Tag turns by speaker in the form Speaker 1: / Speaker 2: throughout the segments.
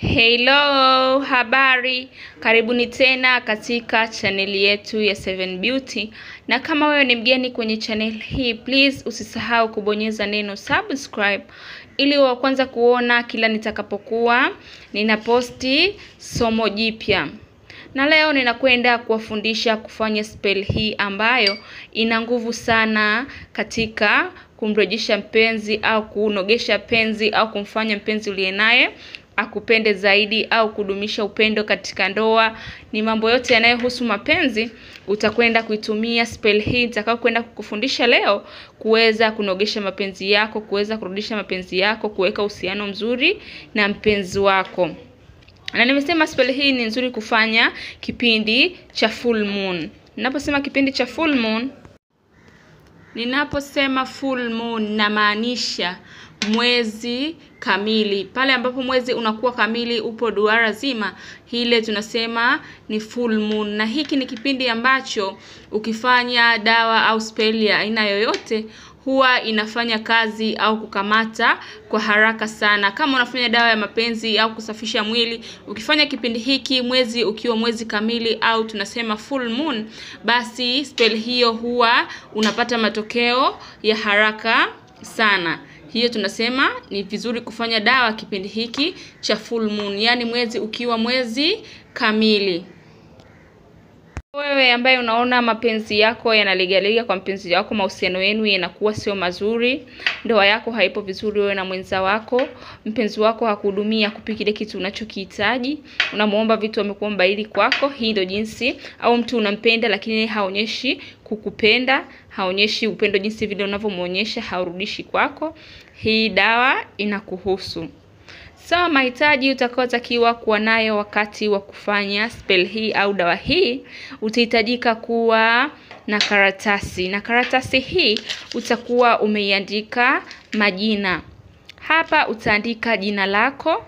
Speaker 1: Hello, habari. Karibuni tena katika channel yetu ya 7 Beauty. Na kama wewe ni mgeni kwenye channel hii, please usisahau kubonyeza neno subscribe ili wa kwanza kuona kila nitakapokuwa ninaposti somo jipya. Na leo ninakwenda kuwafundisha kufanya spell hii ambayo ina nguvu sana katika kumrejesha mpenzi au kunogesha penzi au kumfanya mpenzi uliye naye akupende zaidi au kudumisha upendo katika ndoa. Ni mambo yote yanayohusu mapenzi. Utakwenda kuitumia spell hii nitakao kwenda kukufundisha leo kuweza kunogesha mapenzi yako, kuweza kurudisha mapenzi yako, kuweka uhusiano mzuri na mpenzi wako. Na nimesema spell hii ni nzuri kufanya kipindi cha full moon. Ninaposema kipindi cha full moon, ninaposema full moon namaanisha mwezi kamili. Pale ambapo mwezi unakuwa kamili, upo duara zima, hile tunasema ni full moon. Na hiki ni kipindi ambacho ukifanya dawa au spell ya aina yoyote huwa inafanya kazi au kukamata kwa haraka sana. Kama unafanya dawa ya mapenzi au kusafisha mwili, ukifanya kipindi hiki mwezi ukiwa mwezi kamili au tunasema full moon, basi spell hiyo huwa unapata matokeo ya haraka sana. Hiyo tunasema ni vizuri kufanya dawa kipindi hiki cha full moon, yani mwezi ukiwa mwezi kamili. Wewe ambaye unaona mapenzi yako yanalegalega kwa mpenzi wako, mahusiano yenu yanakuwa sio mazuri, ndoa yako haipo vizuri wewe na mwenza wako, mpenzi wako hakuhudumia kupi kile kitu unachokihitaji, unamuomba vitu amekuomba ili kwako, hii ndio jinsi, au mtu unampenda lakini haonyeshi kukupenda, haonyeshi upendo jinsi vile unavyomuonyesha, haurudishi kwako, hii dawa inakuhusu. Sawa, mahitaji utakayotakiwa kuwa nayo wakati wa kufanya spell hii au dawa hii, utahitajika kuwa na karatasi. Na karatasi hii utakuwa umeiandika majina. Hapa utaandika jina lako,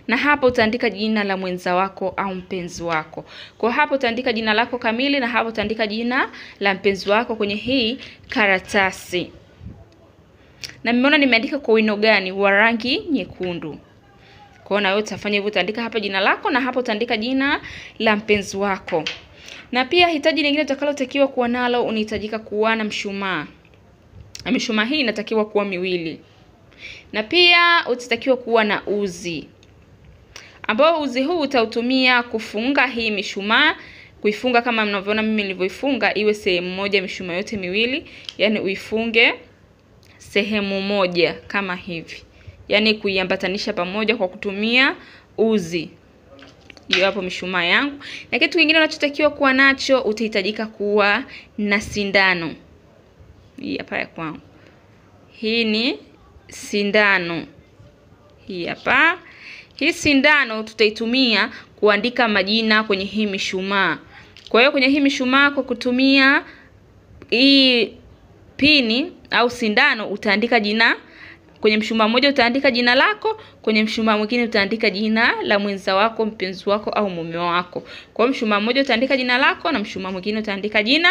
Speaker 1: na hapa utaandika jina la mwenza wako au mpenzi wako. Kwa hapa utaandika jina lako kamili, na hapa utaandika jina la mpenzi wako kwenye hii karatasi. Na mmeona nimeandika kwa wino gani? Wa rangi nyekundu. Kwa hiyo wewe utafanya hivyo, utaandika hapa jina lako na hapa utaandika jina la mpenzi wako. Na pia hitaji lingine utakalotakiwa kuwa nalo, unahitajika kuwa na mshumaa. Na mishumaa hii inatakiwa kuwa miwili. Na pia utatakiwa kuwa na uzi, ambao uzi huu utautumia kufunga hii mishumaa, kuifunga kama mnavyoona mimi nilivyoifunga, iwe sehemu moja mishumaa yote miwili, yani uifunge sehemu moja kama hivi, yani kuiambatanisha pamoja kwa kutumia uzi. Hiyo hapo mishumaa yangu. Na kitu kingine unachotakiwa kuwa nacho, utahitajika kuwa na sindano. Hii hapa ya kwangu, hii ni sindano. Hii hapa, hii sindano tutaitumia kuandika majina kwenye hii mishumaa. Kwa hiyo kwenye hii mishumaa, kwa kutumia hii pini au sindano, utaandika jina kwenye mshumaa mmoja, utaandika jina lako, kwenye mshumaa mwingine utaandika jina la mwenza wako, mpenzi wako au mume wako. Kwa mshumaa mmoja utaandika jina lako na mshumaa mwingine utaandika jina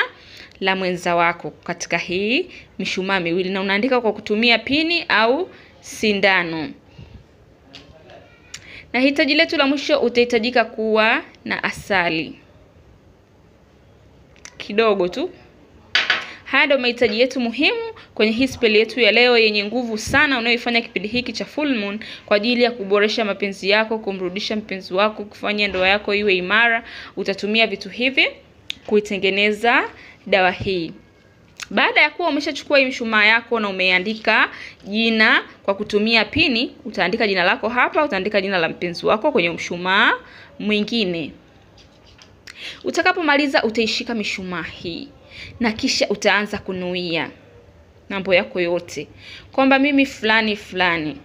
Speaker 1: la mwenza wako katika hii mishumaa miwili, na unaandika kwa kutumia pini au sindano. Na hitaji letu la mwisho, utahitajika kuwa na asali kidogo tu. Haya ndio mahitaji yetu muhimu kwenye hii spell yetu ya leo yenye nguvu sana, unayoifanya kipindi hiki cha full moon kwa ajili ya kuboresha mapenzi yako, kumrudisha mpenzi wako, kufanya ndoa yako iwe imara. Utatumia vitu hivi kuitengeneza dawa hii. Baada ya kuwa umeshachukua hii mshumaa yako na umeandika jina kwa kutumia pini, utaandika jina lako hapa, utaandika jina la mpenzi wako kwenye mshumaa mwingine. Utakapomaliza utaishika mishumaa hii na kisha utaanza kunuia mambo yako yote, kwamba mimi fulani fulani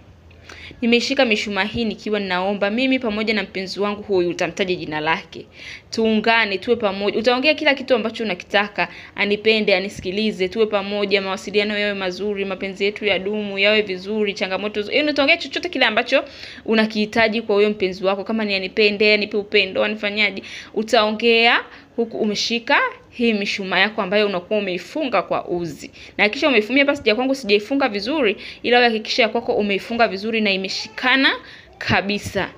Speaker 1: nimeishika mishumaa hii nikiwa ninaomba mimi pamoja na mpenzi wangu huyu, utamtaja jina lake, tuungane tuwe pamoja. Utaongea kila kitu ambacho unakitaka, anipende, anisikilize, tuwe pamoja, mawasiliano yawe mazuri, mapenzi yetu ya dumu, yawe vizuri, changamoto. Utaongea chochote kile ambacho unakihitaji kwa huyo mpenzi wako, kama ni anipende, anipe upendo, anifanyaje, utaongea huku umeshika hii mishumaa yako ambayo unakuwa umeifunga kwa uzi. Na hakikisha umeifumia, basi ya kwangu sijaifunga vizuri, ila wewe hakikisha kwako umeifunga vizuri na imeshikana kabisa.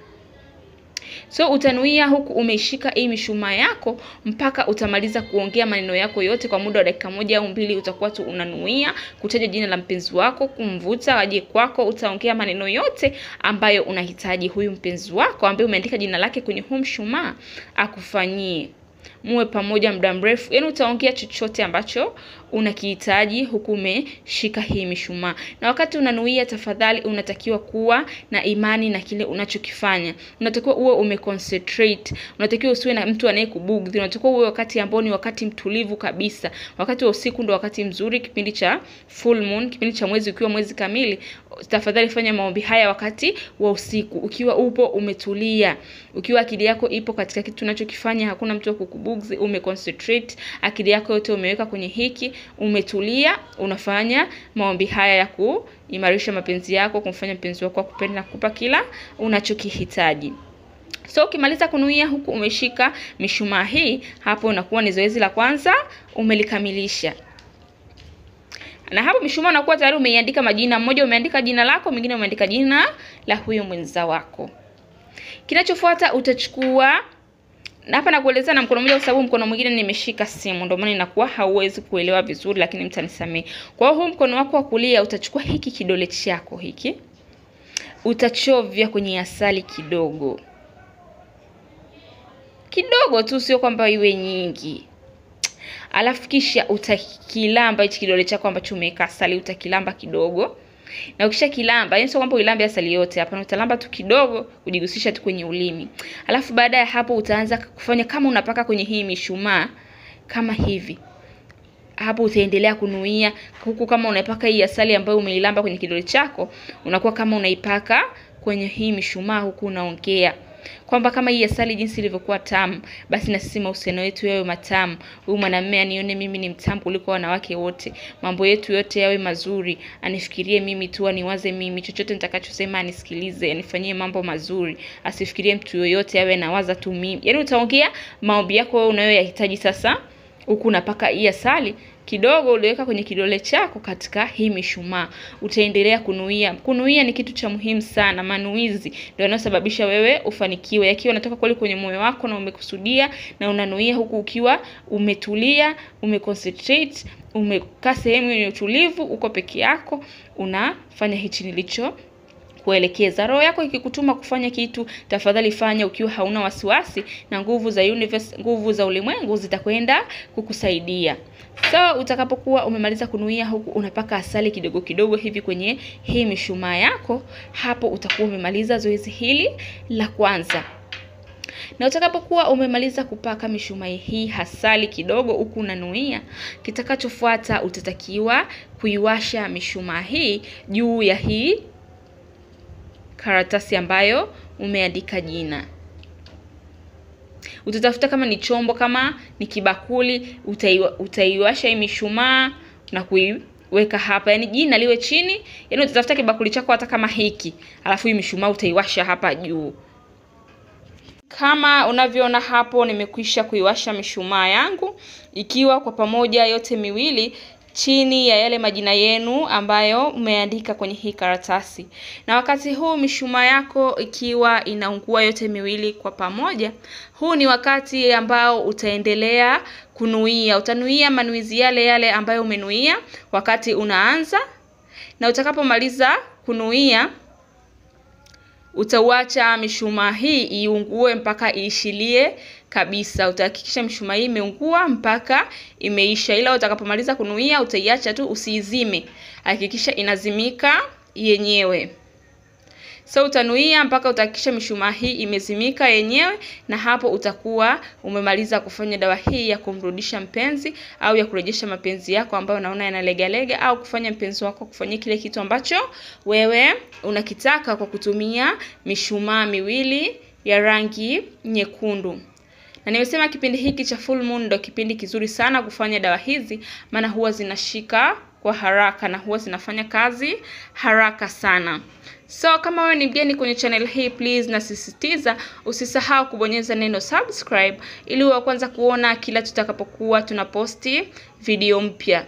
Speaker 1: So utanuia huku umeshika hii mishumaa yako mpaka utamaliza kuongea maneno yako yote. Kwa muda wa dakika 1 au 2 utakuwa tu unanuia kutaja jina la mpenzi wako, kumvuta aje kwako. Utaongea maneno yote ambayo unahitaji huyu mpenzi wako ambaye umeandika jina lake kwenye huu mshumaa akufanyie. Muwe pamoja muda mrefu. Yaani utaongea chochote ambacho unakihitaji huku umeshika hii mishumaa. Na wakati unanuia, tafadhali unatakiwa kuwa na imani na kile unachokifanya. Unatakiwa uwe umeconcentrate. Unatakiwa usiwe na mtu anayekubugdhi. Unatakiwa uwe wakati ambao ni wakati mtulivu kabisa. Wakati wa usiku ndio wakati mzuri, kipindi cha full moon, kipindi cha mwezi ukiwa mwezi kamili. Tafadhali fanya maombi haya wakati wa usiku ukiwa upo umetulia. Ukiwa akili yako ipo katika kitu unachokifanya, hakuna mtu wa kukubugdhi, umeconcentrate, akili yako yote umeweka kwenye hiki, umetulia, unafanya maombi haya ya kuimarisha mapenzi yako, kumfanya mpenzi wako akupende na kukupa kila unachokihitaji. So ukimaliza kunuia huku umeshika mishumaa hii, hapo unakuwa ni zoezi la kwanza umelikamilisha. Na hapo mishumaa unakuwa tayari umeiandika majina. Mmoja umeandika jina lako, mwingine umeandika jina la huyo mwenza wako. Kinachofuata utachukua, na hapa nakueleza na mkono mmoja kwa sababu mkono mwingine nimeshika simu, ndio maana inakuwa hauwezi kuelewa vizuri, lakini mtanisamee. Kwa hiyo huu mkono wako wa kulia utachukua hiki kidole chako hiki, utachovya kwenye asali kidogo. Kidogo tu, sio kwamba iwe nyingi. Alafu kisha utakilamba hichi kidole chako ambacho umeweka asali, utakilamba kidogo. Na ukisha kilamba, yani sio kwamba uilambe asali yote, hapana, utalamba tu kidogo, kujigusisha tu kwenye ulimi. Alafu baada ya hapo utaanza kufanya kama unapaka kwenye hii mishumaa kama hivi. Hapo utaendelea kunuia huku kama unapaka hii asali ambayo umeilamba kwenye kidole chako, unakuwa kama unaipaka kwenye hii mishumaa huku unaongea kwamba kama hii asali jinsi ilivyokuwa tamu, basi na sisi mahusiano yetu yawe matamu. Huyu mwanamume anione mimi ni mtamu kuliko wanawake wote. Mambo yetu yote yawe mazuri. Anifikirie mimi tu, aniwaze mimi. Chochote nitakachosema anisikilize, anifanyie mambo mazuri. Asifikirie mtu yoyote, awe anawaza tu mimi. Yaani utaongea maombi yako wewe unayoyahitaji sasa. Huku unapaka hii asali kidogo uliweka kwenye kidole chako katika hii mishumaa. Utaendelea kunuia. Kunuia ni kitu cha muhimu sana. Manuizi ndio yanayosababisha wewe ufanikiwe. Yakiwa unatoka kweli kwenye moyo wako na umekusudia na unanuia huku ukiwa umetulia, umeconcentrate, umekaa sehemu yenye utulivu, uko peke yako, unafanya hichi nilicho kuelekeza. Roho yako ikikutuma kufanya kitu, tafadhali fanya ukiwa hauna wasiwasi, na nguvu za universe, nguvu za ulimwengu zitakwenda kukusaidia. So utakapokuwa umemaliza kunuia huku unapaka asali kidogo kidogo hivi kwenye hii mishumaa yako, hapo utakuwa umemaliza zoezi hili la kwanza. Na utakapokuwa umemaliza kupaka mishumaa hii asali kidogo huku unanuia, kitakachofuata utatakiwa kuiwasha mishumaa hii juu ya hii karatasi ambayo umeandika jina. Utatafuta kama ni chombo, kama ni kibakuli, utaiwasha hii mishumaa na kuiweka hapa. Yaani jina liwe chini, yaani utatafuta kibakuli chako hata kama hiki. Alafu hii mishumaa utaiwasha hapa juu. Kama unavyoona hapo nimekwisha kuiwasha mishumaa yangu ikiwa kwa pamoja yote miwili chini ya yale majina yenu ambayo umeandika kwenye hii karatasi. Na wakati huu mishumaa yako ikiwa inaungua yote miwili kwa pamoja, huu ni wakati ambao utaendelea kunuia. Utanuia manuizi yale yale ambayo umenuia wakati unaanza, na utakapomaliza kunuia utauacha mishumaa hii iungue mpaka iishilie kabisa. Utahakikisha mishumaa hii imeungua mpaka imeisha, ila utakapomaliza kunuia utaiacha tu, usiizime. Hakikisha inazimika yenyewe. So utanuia mpaka utahakikisha mishumaa hii imezimika yenyewe, na hapo utakuwa umemaliza kufanya dawa hii ya kumrudisha mpenzi au ya kurejesha mapenzi yako ambayo unaona yanalega, au kufanya mpenzi wako kufanyia kile kitu ambacho wewe unakitaka kwa kutumia mishumaa miwili ya rangi nyekundu. Na nimesema kipindi hiki cha full moon ndio kipindi kizuri sana kufanya dawa hizi, maana huwa zinashika kwa haraka na huwa zinafanya kazi haraka sana. So kama wewe ni mgeni kwenye channel hii, please nasisitiza usisahau kubonyeza neno subscribe ili uwe wa kwanza kuona kila tutakapokuwa tunaposti video mpya.